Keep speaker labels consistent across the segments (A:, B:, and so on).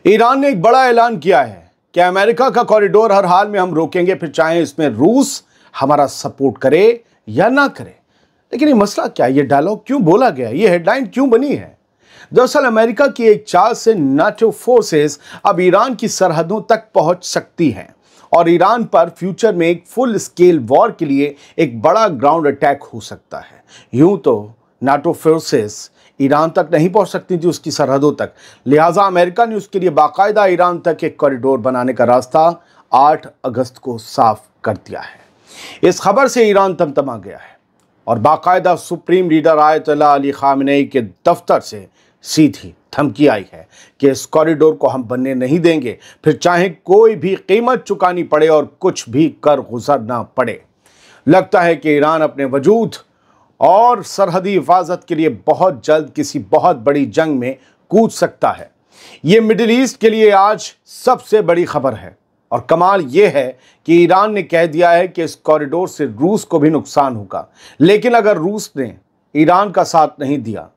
A: Iran ने एक बड़ा ऐलान किया है कि अमेरिका का कॉरिडोर हर हाल में हम रोकेंगे, फिर चाहे इसमें रूस हमारा सपोर्ट करे या ना करे। लेकिन ये मसला क्या है? ये डायलॉग क्यों बोला गया? ये हेडलाइन क्यों बनी है? दरअसल अमेरिका की एक चाल से नाटो फोर्सेस अब ईरान की सरहदों तक पहुंच सकती हैं और ईरान पर फ्यूचर में एक फुल स्केल वॉर के लिए एक बड़ा ग्राउंड अटैक हो सकता है। यूं तो नाटो फोर्सेस ईरान तक नहीं पहुंच सकती थी, उसकी सरहदों तक, लिहाजा अमेरिका ने उसके लिए बाकायदा ईरान तक एक कॉरिडोर बनाने का रास्ता 8 अगस्त को साफ कर दिया है। इस खबर से ईरान तमतमा गया है और बाकायदा supreme leader Ayatollah Ali Khamenei के दफ्तर से सीधी धमकी आई है कि इस कॉरिडोर को हम बनने नहीं देंगे, फिर चाहे कोई भी कीमत चुकानी पड़े और कुछ भी कर गुजरना पड़े। लगता है कि ईरान अपने वजूद और सरहदी हिफाजत के लिए बहुत जल्द किसी बहुत बड़ी जंग में कूद सकता है। ये मिडिल ईस्ट के लिए आज सबसे बड़ी खबर है और कमाल ये है कि ईरान ने कह दिया है कि इस कॉरिडोर से रूस को भी नुकसान होगा। लेकिन अगर रूस ने ईरान का साथ नहीं दिया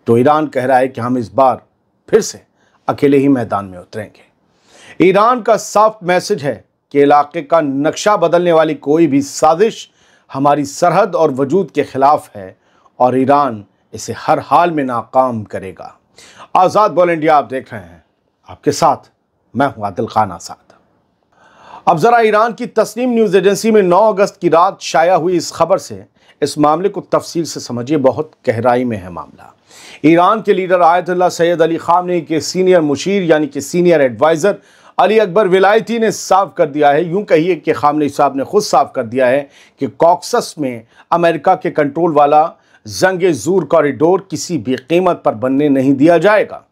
A: तो ईरान कह रहा है कि हम इस बार फिर से अकेले ही मैदान में उतरेंगे। ईरान का साफ मैसेज है कि इलाके का नक्शा बदलने वाली कोई भी साजिश हमारी सरहद और वजूद के खिलाफ है और ईरान इसे हर हाल में नाकाम करेगा। आज़ाद बोल इंडिया आप देख रहे हैं, आपके साथ मैं हूं आदिल खान आज़ाद। अब जरा ईरान की तस्नीम न्यूज़ एजेंसी में 9 अगस्त की रात शाया हुई इस खबर से इस मामले को तफसील से समझिए। बहुत गहराई में है मामला। ईरान के leader Ayatollah Syed Ali Khamenei के सीनियर मुशीर यानी कि सीनियर एडवाइज़र अली अकबर विलायती ने साफ कर दिया है, यूं कहिए कि खामेनेई साहब ने खुद साफ कर दिया है कि कॉकसस में अमेरिका के कंट्रोल वाला जंग-ए-ज़ूर कॉरिडोर किसी भी कीमत पर बनने नहीं दिया जाएगा,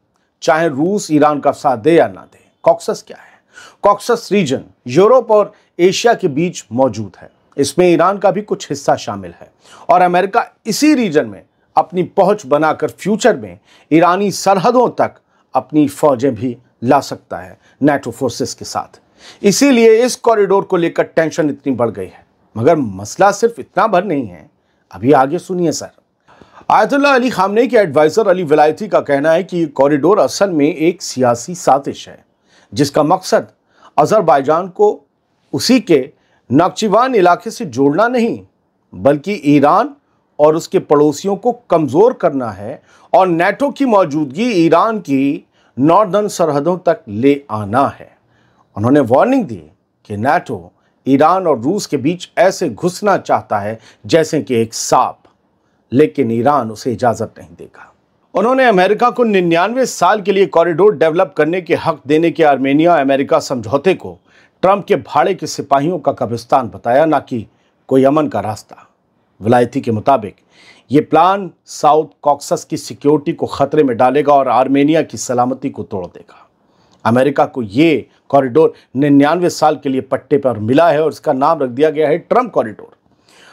A: चाहे रूस ईरान का साथ दे या ना दे। कॉकसस क्या है? कॉकसस रीजन यूरोप और एशिया के बीच मौजूद है। इसमें ईरान का भी कुछ हिस्सा शामिल है और अमेरिका इसी रीजन में अपनी पहुंच बनाकर फ्यूचर में ईरानी सरहदों तक अपनी फौजें भी ला सकता है नाटो फोर्सेस के साथ। इसीलिए इस कॉरिडोर को लेकर टेंशन इतनी बढ़ गई है। मगर मसला सिर्फ इतना भर नहीं है, अभी आगे सुनिए सर। आयतुल्लाह अली खामेनेई के एडवाइजर अली विलायती का कहना है कि ये कॉरिडोर असल में एक सियासी साजिश है जिसका मकसद अजरबैजान को उसी के नाख्चिवान इलाके से जोड़ना नहीं बल्कि ईरान और उसके पड़ोसियों को कमज़ोर करना है और नाटो की मौजूदगी ईरान की नॉर्दर्न सरहदों तक ले आना है। उन्होंने वार्निंग दी कि नाटो ईरान और रूस के बीच ऐसे घुसना चाहता है जैसे कि एक सांप, लेकिन ईरान उसे इजाज़त नहीं देगा। उन्होंने अमेरिका को 99 साल के लिए कॉरिडोर डेवलप करने के हक देने के आर्मेनिया अमेरिका समझौते को ट्रंप के भाड़े के सिपाहियों का कब्रिस्तान बताया, ना कि कोई अमन का रास्ता। विलायती के मुताबिक ये प्लान साउथ कॉकसस की सिक्योरिटी को खतरे में डालेगा और आर्मेनिया की सलामती को तोड़ देगा। अमेरिका को ये कॉरिडोर 99 साल के लिए पट्टे पर मिला है और इसका नाम रख दिया गया है ट्रंप कॉरिडोर।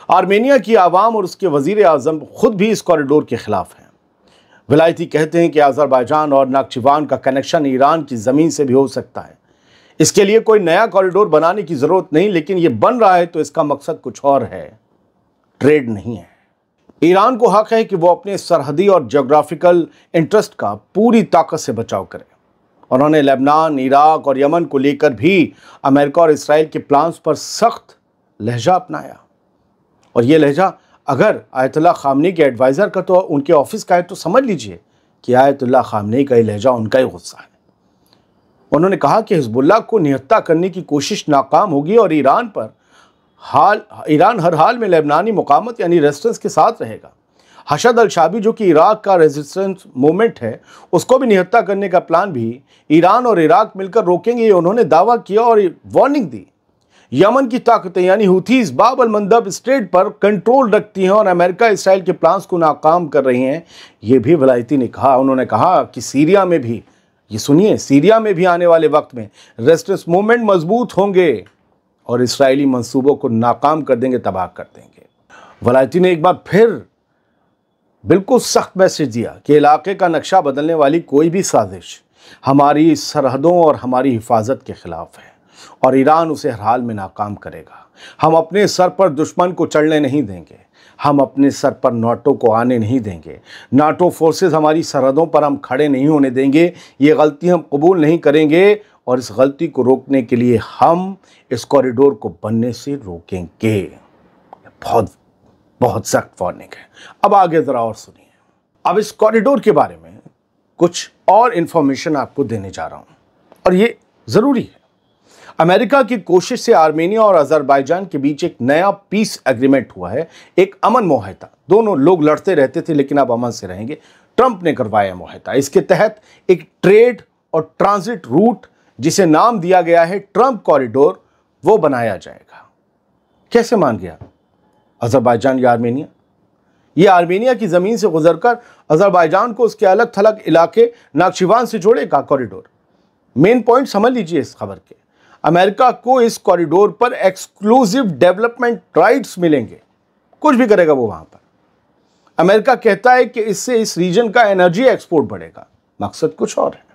A: आर्मेनिया की आवाम और उसके वजीर आज़म खुद भी इस कॉरिडोर के खिलाफ हैं। विलायती कहते हैं कि अजरबैजान और नाख्चिवान का कनेक्शन ईरान की ज़मीन से भी हो सकता है। इसके लिए कोई नया कॉरिडोर बनाने की ज़रूरत नहीं, लेकिन ये बन रहा है तो इसका मकसद कुछ और है, ट्रेड नहीं है। ईरान को हक है कि वो अपने सरहदी और ज्योग्राफिकल इंटरेस्ट का पूरी ताकत से बचाव करे। उन्होंने लेबनान, इराक और यमन को लेकर भी अमेरिका और इसराइल के प्लान्स पर सख्त लहजा अपनाया। और ये लहजा अगर आयतुल्लाह खामेनेई के एडवाइज़र का तो उनके ऑफिस का है तो समझ लीजिए कि आयतुल्लाह खामेनेई का ये लहजा उनका ही गुस्सा है। उन्होंने कहा कि हिजबुल्लाह को निहत्ता करने की कोशिश नाकाम होगी और ईरान हर हाल में लेबनानी मुकावमत यानी रेजिस्टेंस के साथ रहेगा। हशद अल शाबी जो कि इराक का रेजिस्टेंस मूवमेंट है, उसको भी निहत्ता करने का प्लान भी ईरान और इराक मिलकर रोकेंगे, ये उन्होंने दावा किया और वार्निंग दी। यमन की ताकतें यानी हुथीज बाब अल मंदब स्ट्रेट पर कंट्रोल रखती हैं और अमेरिका इसराइल के प्लान्स को नाकाम कर रही हैं, ये भी विलायती ने कहा। उन्होंने कहा कि सीरिया में भी, ये सुनिए, सीरिया में भी आने वाले वक्त में रेजिस्टेंस मूवमेंट मजबूत होंगे और इसराइली मंसूबों को नाकाम कर देंगे, तबाह कर देंगे। विलायती ने एक बार फिर बिल्कुल सख्त मैसेज दिया कि इलाके का नक्शा बदलने वाली कोई भी साजिश हमारी सरहदों और हमारी हिफाजत के खिलाफ है और ईरान उसे हर हाल में नाकाम करेगा। हम अपने सर पर दुश्मन को चढ़ने नहीं देंगे। हम अपने सर पर नाटो को आने नहीं देंगे। नाटो फोर्सेस हमारी सरहदों पर हम खड़े नहीं होने देंगे। ये गलती हम कबूल नहीं करेंगे और इस गलती को रोकने के लिए हम इस कॉरिडोर को बनने से रोकेंगे। बहुत बहुत सख्त वार्निंग है। अब आगे जरा और सुनिए। अब इस कॉरिडोर के बारे में कुछ और इंफॉर्मेशन आपको देने जा रहा हूं और ये जरूरी है। अमेरिका की कोशिश से आर्मेनिया और अजरबैजान के बीच एक नया पीस एग्रीमेंट हुआ है, एक अमन मुआहदा। दोनों लोग लड़ते रहते थे लेकिन अब अमन से रहेंगे। ट्रंप ने करवाया मुआहदा। इसके तहत एक ट्रेड और ट्रांजिट रूट जिसे नाम दिया गया है ट्रंप कॉरिडोर, वो बनाया जाएगा। कैसे मान गया अजरबैजान या आर्मेनिया? यह आर्मेनिया की जमीन से गुजरकर अजरबैजान को उसके अलग थलग इलाके नाक्शिवान से जोड़ेगा कॉरिडोर। मेन पॉइंट समझ लीजिए इस खबर के। अमेरिका को इस कॉरिडोर पर एक्सक्लूसिव डेवलपमेंट राइट्स मिलेंगे। कुछ भी करेगा वो वहां पर। अमेरिका कहता है कि इससे इस रीजन का एनर्जी एक्सपोर्ट बढ़ेगा। मकसद कुछ और है।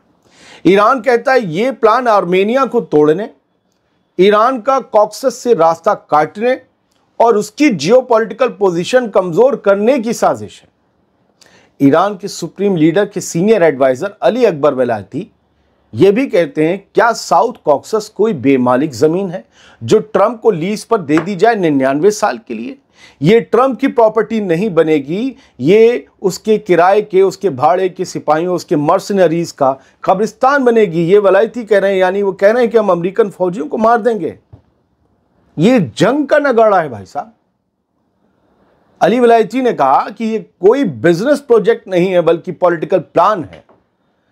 A: ईरान कहता है यह प्लान आर्मेनिया को तोड़ने, ईरान का कॉक्सस से रास्ता काटने और उसकी जियोपॉलिटिकल पोजीशन कमजोर करने की साजिश है। ईरान के सुप्रीम लीडर के सीनियर एडवाइजर अली अकबर वेलायती ये भी कहते हैं, क्या साउथ कॉक्सस कोई बेमालिक जमीन है जो ट्रंप को लीज पर दे दी जाए 99 साल के लिए? ये ट्रंप की प्रॉपर्टी नहीं बनेगी, ये उसके किराए के, उसके भाड़े के सिपाहियों, उसके मर्सनरीज का कब्रिस्तान बनेगी। ये वलायती कह रहे हैं, यानी वो कह रहे हैं कि हम अमेरिकन फौजियों को मार देंगे। ये जंग का नगाड़ा है भाई साहब। अली वलायती ने कहा कि ये कोई बिजनेस प्रोजेक्ट नहीं है बल्कि पॉलिटिकल प्लान है।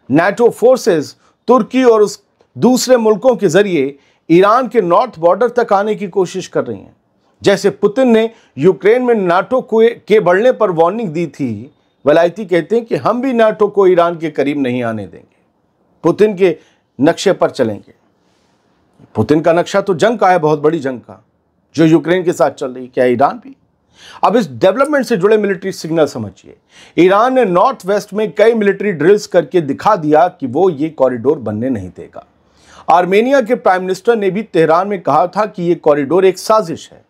A: नाटो फोर्सेस तुर्की और उस दूसरे मुल्कों के जरिए ईरान के नॉर्थ बॉर्डर तक आने की कोशिश कर रही हैं। जैसे पुतिन ने यूक्रेन में नाटो के बढ़ने पर वार्निंग दी थी, वलायती कहते हैं कि हम भी नाटो को ईरान के करीब नहीं आने देंगे, पुतिन के नक्शे पर चलेंगे। पुतिन का नक्शा तो जंग का है, बहुत बड़ी जंग का, जो यूक्रेन के साथ चल रही है। क्या ईरान भी? अब इस डेवलपमेंट से जुड़े मिलिट्री सिग्नल समझिए। ईरान ने नॉर्थ वेस्ट में कई मिलिट्री ड्रिल्स करके दिखा दिया कि वो ये कॉरिडोर बनने नहीं देगा। आर्मेनिया के प्राइम मिनिस्टर ने भी तेहरान में कहा था कि ये कॉरिडोर एक साजिश है।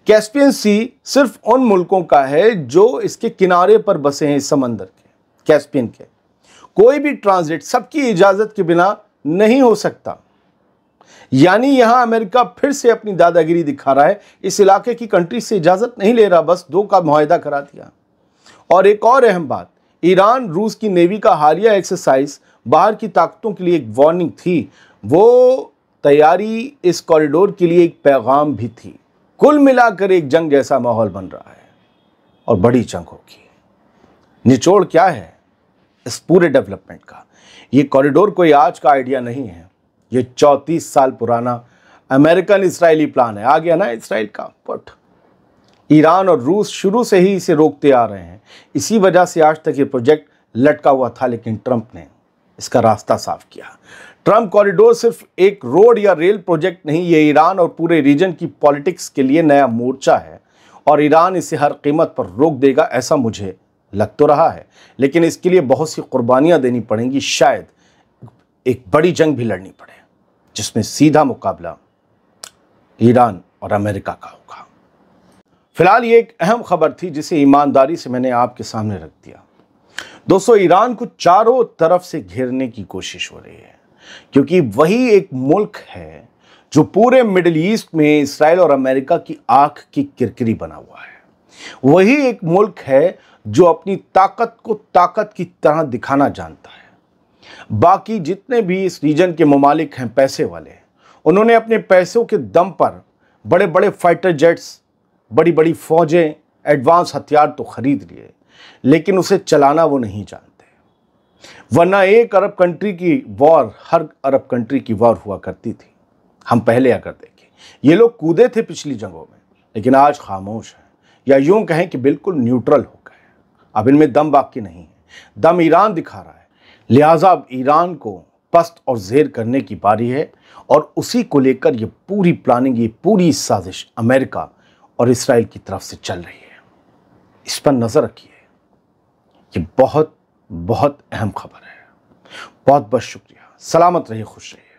A: कैस्पियन सी सिर्फ उन मुल्कों का है जो इसके किनारे पर बसे हैं, इस समंदर के, कैस्पियन के। कोई भी ट्रांजिट सबकी इजाजत के बिना नहीं हो सकता। यानी यहां अमेरिका फिर से अपनी दादागिरी दिखा रहा है। इस इलाके की कंट्री से इजाजत नहीं ले रहा, बस 2 का मुआहदा करा दिया। और एक और अहम बात, ईरान रूस की नेवी का हालिया एक्सरसाइज बाहर की ताकतों के लिए एक वार्निंग थी। वो तैयारी इस कॉरिडोर के लिए एक पैगाम भी थी। कुल मिलाकर एक जंग जैसा माहौल बन रहा है और बड़ी जंग होगी। निचोड़ क्या है इस पूरे डेवलपमेंट का? ये कॉरिडोर कोई आज का आइडिया नहीं है, ये 34 साल पुराना अमेरिकन इजरायली प्लान है। आ गया ना इसराइल का पट। ईरान और रूस शुरू से ही इसे रोकते आ रहे हैं। इसी वजह से आज तक ये प्रोजेक्ट लटका हुआ था, लेकिन ट्रंप ने इसका रास्ता साफ किया। ट्रंप कॉरिडोर सिर्फ एक रोड या रेल प्रोजेक्ट नहीं, ये ईरान और पूरे रीजन की पॉलिटिक्स के लिए नया मोर्चा है और ईरान इसे हर कीमत पर रोक देगा, ऐसा मुझे लग तो रहा है। लेकिन इसके लिए बहुत सी कुर्बानियां देनी पड़ेंगी, शायद एक बड़ी जंग भी लड़नी पड़े जिसमें सीधा मुकाबला ईरान और अमेरिका का होगा। फिलहाल ये एक अहम खबर थी जिसे ईमानदारी से मैंने आपके सामने रख दिया। दोस्तों, ईरान को चारों तरफ से घेरने की कोशिश हो रही है क्योंकि वही एक मुल्क है जो पूरे मिडिल ईस्ट में इसराइल और अमेरिका की आंख की किरकिरी बना हुआ है। वही एक मुल्क है जो अपनी ताकत को ताकत की तरह दिखाना जानता है। बाकी जितने भी इस रीजन के ममालिक हैं पैसे वाले, उन्होंने अपने पैसों के दम पर बड़े बड़े फाइटर जेट्स, बड़ी बड़ी फौजें, एडवांस हथियार तो खरीद लिए, लेकिन उसे चलाना वो नहीं जानते। वरना एक अरब कंट्री की वॉर हर अरब कंट्री की वॉर हुआ करती थी। हम पहले अगर देखें, ये लोग कूदे थे पिछली जंगों में, लेकिन आज खामोश हैं, या यूं कहें कि बिल्कुल न्यूट्रल हो गए। अब इनमें दम बाकी नहीं है, दम ईरान दिखा रहा है। लिहाजा अब ईरान को पस्त और ज़ेर करने की बारी है और उसी को लेकर ये पूरी प्लानिंग, ये पूरी साजिश अमेरिका और इसराइल की तरफ से चल रही है। इस पर नजर रखिए। ये बहुत बहुत अहम खबर है। बहुत बहुत शुक्रिया। सलामत रहिए, खुश रहिए।